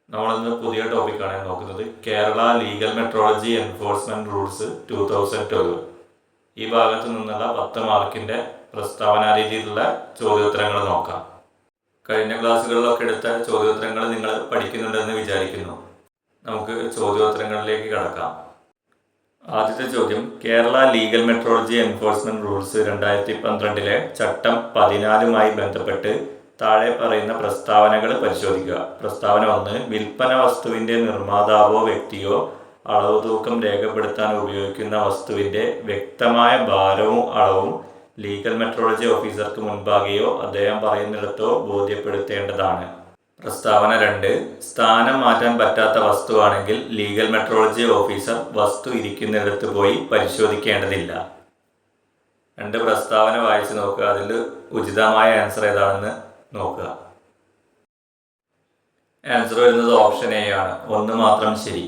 നമ്മളിന്ന് പുതിയ ടോപ്പിക്കാണ് നോക്കുന്നത്. Kerala legal metrology enforcement rules 2012. ഈ ഭാഗത്ത് നിന്നുള്ള 10 മാർക്കിന്റെ പ്രസ്താവന രീതിയിലുള്ള ചോദ്യോത്തരങ്ങൾ നോക്കാം. കഴിഞ്ഞ ക്ലാസ്സുകളിലൊക്കെ എടുത്ത ചോദ്യോത്തരങ്ങൾ നിങ്ങൾ പഠിക്കുന്നുണ്ടെന്ന് വിചാരിക്കുന്നു. നമുക്ക് ചോദ്യോത്തരങ്ങളിലേക്ക് കടക്കാം. ആദ്യത്തെ ചോദ്യം, Kerala legal metrology enforcement rules 2012 ചട്ടം 14 ബന്ധപ്പെട്ട് താഴെ പറയുന്ന പ്രസ്താവനകൾ പരിശോധിക്കുക. പ്രസ്താവന 1, വിൽപ്പന വസ്തുവിന്റെ നിർമ്മാതാവോ വ്യക്തിയോ അളവ് തൂക്കം രേഖപ്പെടുത്താൻ ഉപയോഗിക്കുന്ന വസ്തുവിന്റെ വ്യക്തമായ ഭാരവും അളവും ലീഗൽ മെട്രോളജി ഓഫീസർക്ക് മുൻപാകെയോ അദ്ദേഹം പറയുന്നിടത്തോ ബോധ്യപ്പെടുത്തേണ്ടതാണ്. പ്രസ്താവന 2, സ്ഥാനം മാറ്റാൻ പറ്റാത്ത വസ്തുവാണെങ്കിൽ ലീഗൽ മെട്രോളജി ഓഫീസർ വസ്തു ഇരിക്കുന്നിടത്ത് പോയി പരിശോധിക്കേണ്ടതില്ല. രണ്ട് പ്രസ്താവന വായിച്ച് നോക്കുക. അതിൽ ഉചിതമായ ആൻസർ ഏതാണെന്ന് നോക്കുക. ആൻസർ വരുന്നത് ഓപ്ഷൻ എ ആണ്. 1 മാത്രം ശരി.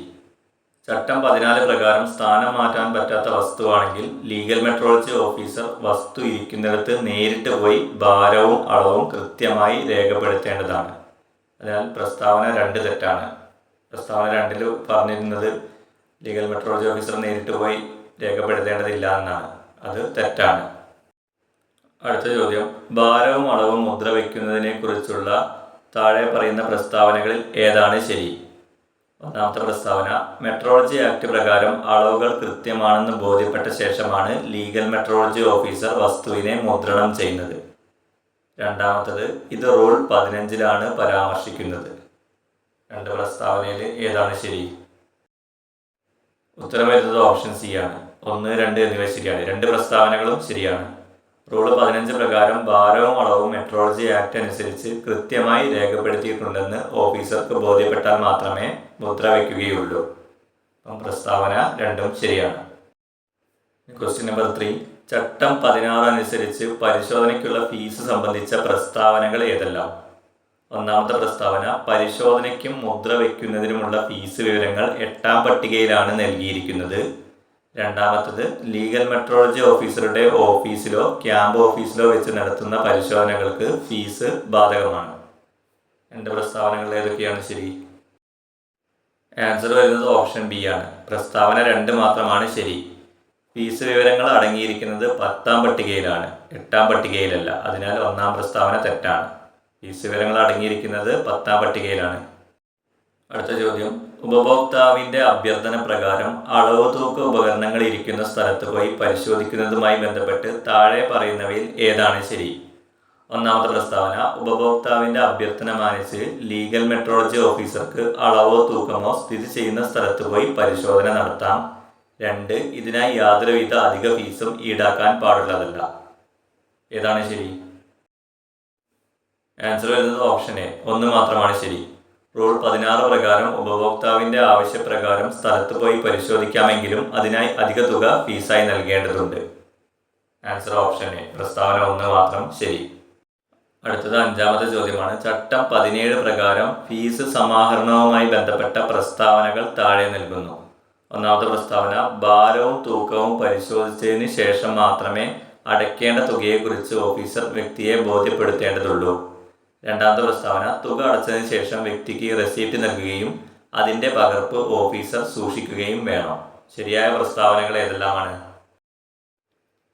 ചട്ടം 14 പ്രകാരം സ്ഥാനം മാറ്റാൻ പറ്റാത്ത വസ്തുവാണെങ്കിൽ ലീഗൽ മെട്രോളജി ഓഫീസർ വസ്തു ഇരിക്കുന്നിടത്ത് നേരിട്ട് പോയി ഭാരവും അളവും കൃത്യമായി രേഖപ്പെടുത്തേണ്ടതാണ്. അതിനാൽ പ്രസ്താവന 2 തെറ്റാണ്. പ്രസ്താവന 2 പറഞ്ഞിരുന്നത് ലീഗൽ മെട്രോളജി ഓഫീസർ നേരിട്ട് പോയി രേഖപ്പെടുത്തേണ്ടതില്ല എന്നാണ്. അത് തെറ്റാണ്. അടുത്ത ചോദ്യം, ഭാരവും അളവും മുദ്ര വയ്ക്കുന്നതിനെ കുറിച്ചുള്ള താഴെ പറയുന്ന പ്രസ്താവനകളിൽ ഏതാണ് ശരി? ഒന്നാമത്തെ പ്രസ്താവന, മെട്രോളജി ആക്ട് പ്രകാരം അളവുകൾ കൃത്യമാണെന്ന് ബോധ്യപ്പെട്ട ശേഷമാണ് ലീഗൽ മെട്രോളജി ഓഫീസർ വസ്തുവിനെ മുദ്രണം ചെയ്യുന്നത്. രണ്ടാമത്തത്, ഇത് റൂൾ 15 പരാമർശിക്കുന്നത്. രണ്ട് പ്രസ്താവനയിൽ ഏതാണ് ശരി? ഉത്തരം വരുന്നത് ഓപ്ഷൻ സി ആണ്. 1, 2 എന്നിവ ശരിയാണ്. രണ്ട് പ്രസ്താവനകളും ശരിയാണ്. റൂൾ 15 പ്രകാരം ഭാരവും അളവും മെട്രോളജി ആക്ട് അനുസരിച്ച് കൃത്യമായി രേഖപ്പെടുത്തിയിട്ടുണ്ടെന്ന് ഓഫീസർക്ക് ബോധ്യപ്പെട്ടാൽ മാത്രമേ മുദ്ര വയ്ക്കുകയുള്ളൂ. അപ്പം പ്രസ്താവന 2 ശരിയാണ്. ക്വസ്റ്റ്യൻ നമ്പർ 3, ചട്ടം 16 അനുസരിച്ച് പരിശോധനയ്ക്കുള്ള ഫീസ് സംബന്ധിച്ച പ്രസ്താവനകൾ ഏതെല്ലാം? ഒന്നാമത്തെ പ്രസ്താവന, പരിശോധനയ്ക്കും മുദ്ര വയ്ക്കുന്നതിനുമുള്ള ഫീസ് വിവരങ്ങൾ 8ാം പട്ടികയിലാണ് നൽകിയിരിക്കുന്നത്. രണ്ടാമത്തത്, ലീഗൽ മെട്രോളജി ഓഫീസറുടെ ഓഫീസിലോ ക്യാമ്പ് ഓഫീസിലോ വെച്ച് നടത്തുന്ന പരിശോധനകൾക്ക് ഫീസ് ബാധകമാണ്. രണ്ട് പ്രസ്താവനകൾ ഏതൊക്കെയാണ് ശരി? ആൻസർ വരുന്നത് ഓപ്ഷൻ ബി ആണ്. പ്രസ്താവന 2 മാത്രമാണ് ശരി. ഫീസ് വിവരങ്ങൾ അടങ്ങിയിരിക്കുന്നത് 10ാം പട്ടികയിലാണ്, 8ാം പട്ടികയിലല്ല. അതിനാൽ 1ാം പ്രസ്താവന തെറ്റാണ്. ഫീസ് വിവരങ്ങൾ അടങ്ങിയിരിക്കുന്നത് 10ാം പട്ടികയിലാണ്. അടുത്ത ചോദ്യം, ഉപഭോക്താവിന്റെ അഭ്യർത്ഥന പ്രകാരം അളവ് തൂക്ക ഉപകരണങ്ങൾ ഇരിക്കുന്ന സ്ഥലത്ത് പോയി പരിശോധിക്കുന്നതുമായി ബന്ധപ്പെട്ട് താഴെ പറയുന്നവയിൽ ഏതാണ് ശരി? ഒന്നാമത്തെ പ്രസ്താവന, ഉപഭോക്താവിന്റെ അഭ്യർത്ഥന മാനിച്ച് ലീഗൽ മെട്രോളജി ഓഫീസർക്ക് അളവോ തൂക്കമോ സ്ഥിതി ചെയ്യുന്ന സ്ഥലത്ത് പോയി പരിശോധന നടത്താം. 2, ഇതിനായി യാതൊരുവിധ അധിക ഫീസും ഈടാക്കാൻ പാടുള്ളതല്ല. ഏതാണ് ശരി? ആൻസർ വരുന്നത് ഓപ്ഷൻ എ. 1 മാത്രമാണ് ശരി. റൂൾ 16 പ്രകാരം ഉപഭോക്താവിന്റെ ആവശ്യപ്രകാരം സ്ഥലത്ത് പോയി പരിശോധിക്കാമെങ്കിലും അതിനായി അധിക തുക ഫീസായി നൽകേണ്ടതുണ്ട്. Answer option A. പ്രസ്താവന 1 മാത്രം ശരി. അടുത്തത് 5ാമത്തെ ചോദ്യമാണ്. ചട്ടം 17 പ്രകാരം ഫീസ് സമാഹരണവുമായി ബന്ധപ്പെട്ട പ്രസ്താവനകൾ താഴെ നൽകുന്നു. ഒന്നാമത്തെ പ്രസ്താവന, ഭാരവും തൂക്കവും പരിശോധിച്ചതിന് ശേഷം മാത്രമേ അടയ്ക്കേണ്ട തുകയെക്കുറിച്ച് ഓഫീസർ വ്യക്തിയെ ബോധ്യപ്പെടുത്തേണ്ടതുള്ളൂ. രണ്ടാമത്തെ പ്രസ്താവന, തുക അടച്ചതിന് ശേഷം വ്യക്തിക്ക് റെസീപ്റ്റ് നൽകുകയും അതിൻ്റെ പകർപ്പ് ഓഫീസർ സൂക്ഷിക്കുകയും വേണം. ശരിയായ പ്രസ്താവനകൾ ഏതെല്ലാമാണ്?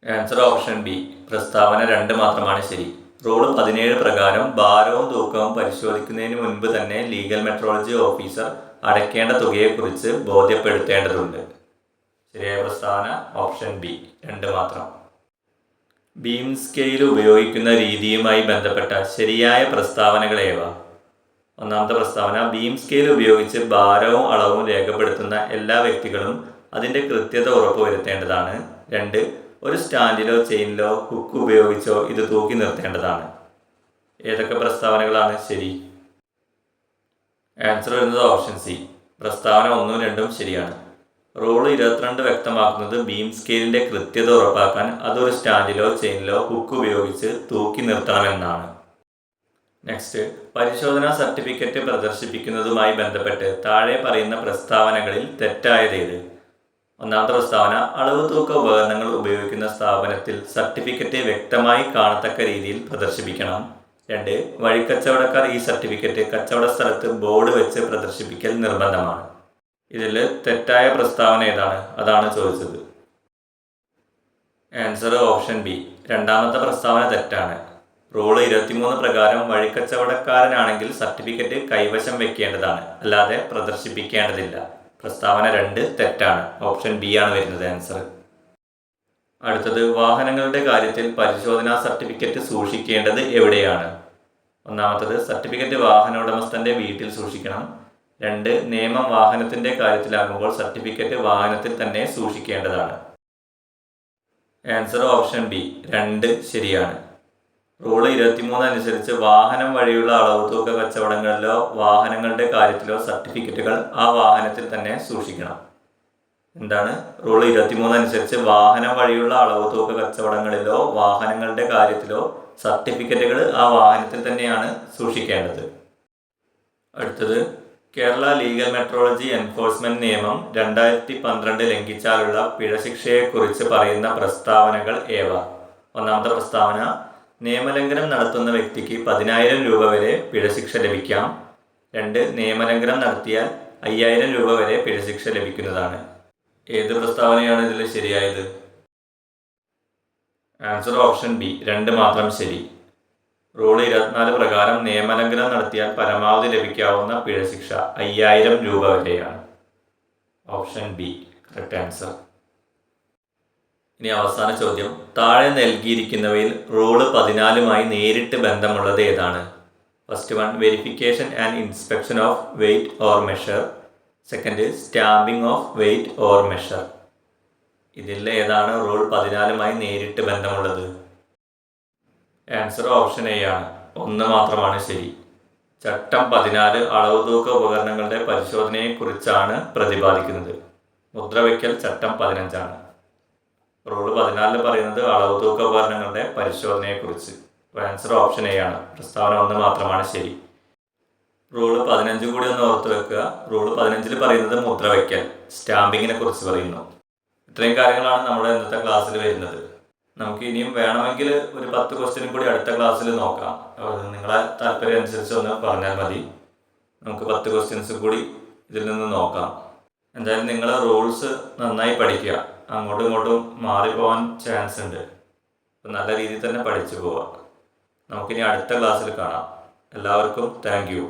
Answer option B. പ്രസ്താവന 2 മാത്രമാണ് ശരി. റൂൾ 17 പ്രകാരം ഭാരവും തൂക്കവും പരിശോധിക്കുന്നതിന് മുൻപ് തന്നെ ലീഗൽ മെട്രോളജി ഓഫീസർ അടയ്ക്കേണ്ട തുകയെക്കുറിച്ച് ബോധ്യപ്പെടുത്തേണ്ടതുണ്ട്. ശരിയായ പ്രസ്താവന ഓപ്ഷൻ ബി. 2 മാത്രം. ബീം സ്കെയിൽ ഉപയോഗിക്കുന്ന രീതിയുമായി ബന്ധപ്പെട്ട ശരിയായ പ്രസ്താവനകൾ ഏവ? ഒന്നാമത്തെ പ്രസ്താവന, ബീം സ്കെയിൽ ഉപയോഗിച്ച് ഭാരവും അളവും രേഖപ്പെടുത്തുന്ന എല്ലാ വ്യക്തികളും അതിൻ്റെ കൃത്യത ഉറപ്പുവരുത്തേണ്ടതാണ്. 2, ഒരു സ്റ്റാൻഡിലോ ചെയിനിലോ ഹുക്ക് ഉപയോഗിച്ചോ ഇത് തൂക്കി നിർത്തേണ്ടതാണ്. ഏതൊക്കെ പ്രസ്താവനകളാണ് ശരി? ആൻസർ വരുന്നത് ഓപ്ഷൻ സി. പ്രസ്താവന 1ഉം 2ഉം ശരിയാണ്. റൂൾ 22 വ്യക്തമാക്കുന്നത് ബീം സ്കെയിലിന്റെ കൃത്യത ഉറപ്പാക്കാൻ അതൊരു സ്റ്റാൻഡിലോ ചെയിനിലോ ഹുക്ക് ഉപയോഗിച്ച് തൂക്കി നിർത്തണമെന്നാണ്. നെക്സ്റ്റ്, പരിശോധനാ സർട്ടിഫിക്കറ്റ് പ്രദർശിപ്പിക്കുന്നതുമായി ബന്ധപ്പെട്ട് താഴെ പറയുന്ന പ്രസ്താവനകളിൽ തെറ്റായതേത്? ഒന്നാമത്തെ പ്രസ്താവന, അളവ് തൂക്ക ഉപകരണങ്ങൾ ഉപയോഗിക്കുന്ന സ്ഥാപനത്തിൽ സർട്ടിഫിക്കറ്റ് വ്യക്തമായി കാണത്തക്ക രീതിയിൽ പ്രദർശിപ്പിക്കണം. 2. വഴിക്കച്ചവടക്കാർ ഈ സർട്ടിഫിക്കറ്റ് കച്ചവട സ്ഥലത്ത് ബോർഡ് വെച്ച് പ്രദർശിപ്പിക്കൽ നിർബന്ധമാണ്. ഇതിൽ തെറ്റായ പ്രസ്താവന ഏതാണ്? അതാണ് ചോദിച്ചത്. Answer option B. രണ്ടാമത്തെ പ്രസ്താവന തെറ്റാണ്. റൂൾ 23 പ്രകാരം വഴിക്കച്ചവടക്കാരനാണെങ്കിൽ സർട്ടിഫിക്കറ്റ് കൈവശം വെക്കേണ്ടതാണ്, അല്ലാതെ പ്രദർശിപ്പിക്കേണ്ടതില്ല. പ്രസ്താവന 2 തെറ്റാണ്. ഓപ്ഷൻ ബി ആണ് വരുന്നത് ആൻസർ. അടുത്തത്, വാഹനങ്ങളുടെ കാര്യത്തിൽ പരിശോധനാ സർട്ടിഫിക്കറ്റ് സൂക്ഷിക്കേണ്ടത് എവിടെയാണ്? ഒന്നാമത്തത്, സർട്ടിഫിക്കറ്റ് വാഹന ഉടമസ്ഥന്റെ വീട്ടിൽ സൂക്ഷിക്കണം. 2. നിയമം വാഹനത്തിന്റെ കാര്യത്തിലാകുമ്പോൾ സർട്ടിഫിക്കറ്റ് വാഹനത്തിൽ തന്നെ സൂക്ഷിക്കേണ്ടതാണ്. Answer option B. 2 ശരിയാണ്. റൂൾ 23 അനുസരിച്ച് വാഹനം വഴിയുള്ള അളവ് തൂക്ക കച്ചവടങ്ങളിലോ വാഹനങ്ങളുടെ കാര്യത്തിലോ സർട്ടിഫിക്കറ്റുകൾ ആ വാഹനത്തിൽ തന്നെ സൂക്ഷിക്കണം. എന്താണ്? റൂൾ 23 അനുസരിച്ച് വാഹനം വഴിയുള്ള അളവ് തൂക്ക കച്ചവടങ്ങളിലോ വാഹനങ്ങളുടെ കാര്യത്തിലോ സർട്ടിഫിക്കറ്റുകൾ ആ വാഹനത്തിൽ തന്നെയാണ് സൂക്ഷിക്കേണ്ടത്. അടുത്തത്, കേരള ലീഗൽ മെട്രോളജി എൻഫോഴ്സ്മെന്റ് നിയമം 2012 ലംഘിച്ചാലുള്ള പിഴശിക്ഷയെക്കുറിച്ച് പറയുന്ന പ്രസ്താവനകൾ ഏവ? ഒന്നാമത്തെ പ്രസ്താവന, നിയമലംഘനം നടത്തുന്ന വ്യക്തിക്ക് 10,000 രൂപ വരെ പിഴശിക്ഷ ലഭിക്കാം. 2. നിയമലംഘനം നടത്തിയാൽ 5,000 രൂപ വരെ പിഴശിക്ഷ ലഭിക്കുന്നതാണ്. ഏത് പ്രസ്താവനയാണ് ഇതിൽ ശരിയായത്? Answer option B. 2 മാത്രം ശരി. റൂൾ 24 പ്രകാരം നിയമലംഘനം നടത്തിയാൽ പരമാവധി ലഭിക്കാവുന്ന പിഴശിക്ഷ 5,000 രൂപ വരെയാണ്. Option B correct answer. ഇനി അവസാന ചോദ്യം, താഴെ നൽകിയിരിക്കുന്നവയിൽ റൂൾ 14 നേരിട്ട് ബന്ധമുള്ളത് ഏതാണ്? First one, verification and inspection of weight or measure. Second, stamping of weight or measure. ഇതിൽ ഏതാണ് റൂൾ 14 നേരിട്ട് ബന്ധമുള്ളത്? ആൻസർ ഓപ്ഷൻ എ ആണ്. 1 മാത്രമാണ് ശരി. ചട്ടം 14 അളവ് തൂക്ക ഉപകരണങ്ങളുടെ പരിശോധനയെക്കുറിച്ചാണ് പ്രതിപാദിക്കുന്നത്. മുദ്രവയ്ക്കൽ ചട്ടം 15 ആണ്. റൂൾ 14 പറയുന്നത് അളവ് തൂക്ക ഉപകരണങ്ങളുടെ പരിശോധനയെക്കുറിച്ച്. ആൻസർ ഓപ്ഷൻ എ ആണ്. പ്രസ്താവന 1 മാത്രമാണ് ശരി. റൂൾ 15 കൂടി ഒന്ന് ഓർത്ത് വെക്കുക. റൂൾ 15 പറയുന്നത് മുദ്രവയ്ക്കൽ, സ്റ്റാമ്പിങ്ങിനെ കുറിച്ച് പറയുന്നു. ഇത്രയും കാര്യങ്ങളാണ് നമ്മുടെ ഇന്നത്തെ ക്ലാസ്സിൽ വരുന്നത്. നമുക്ക് ഇനിയും വേണമെങ്കിൽ ഒരു 10 ക്വസ്റ്റ്യനും കൂടി അടുത്ത ക്ലാസ്സിൽ നോക്കാം. നിങ്ങളെ താല്പര്യം അനുസരിച്ച് ഒന്ന് പറഞ്ഞാൽ മതി. നമുക്ക് 10 ക്വസ്റ്റ്യൻസ് കൂടി ഇതിൽ നിന്ന് നോക്കാം. എന്തായാലും നിങ്ങൾ റൂൾസ് നന്നായി പഠിക്കുക. അങ്ങോട്ടും ഇങ്ങോട്ടും മാറിപ്പോകാൻ ചാൻസ് ഉണ്ട്. അപ്പം നല്ല രീതിയിൽ തന്നെ പഠിച്ചു പോവാം. നമുക്കിനി അടുത്ത ക്ലാസ്സിൽ കാണാം. എല്ലാവർക്കും താങ്ക് യു.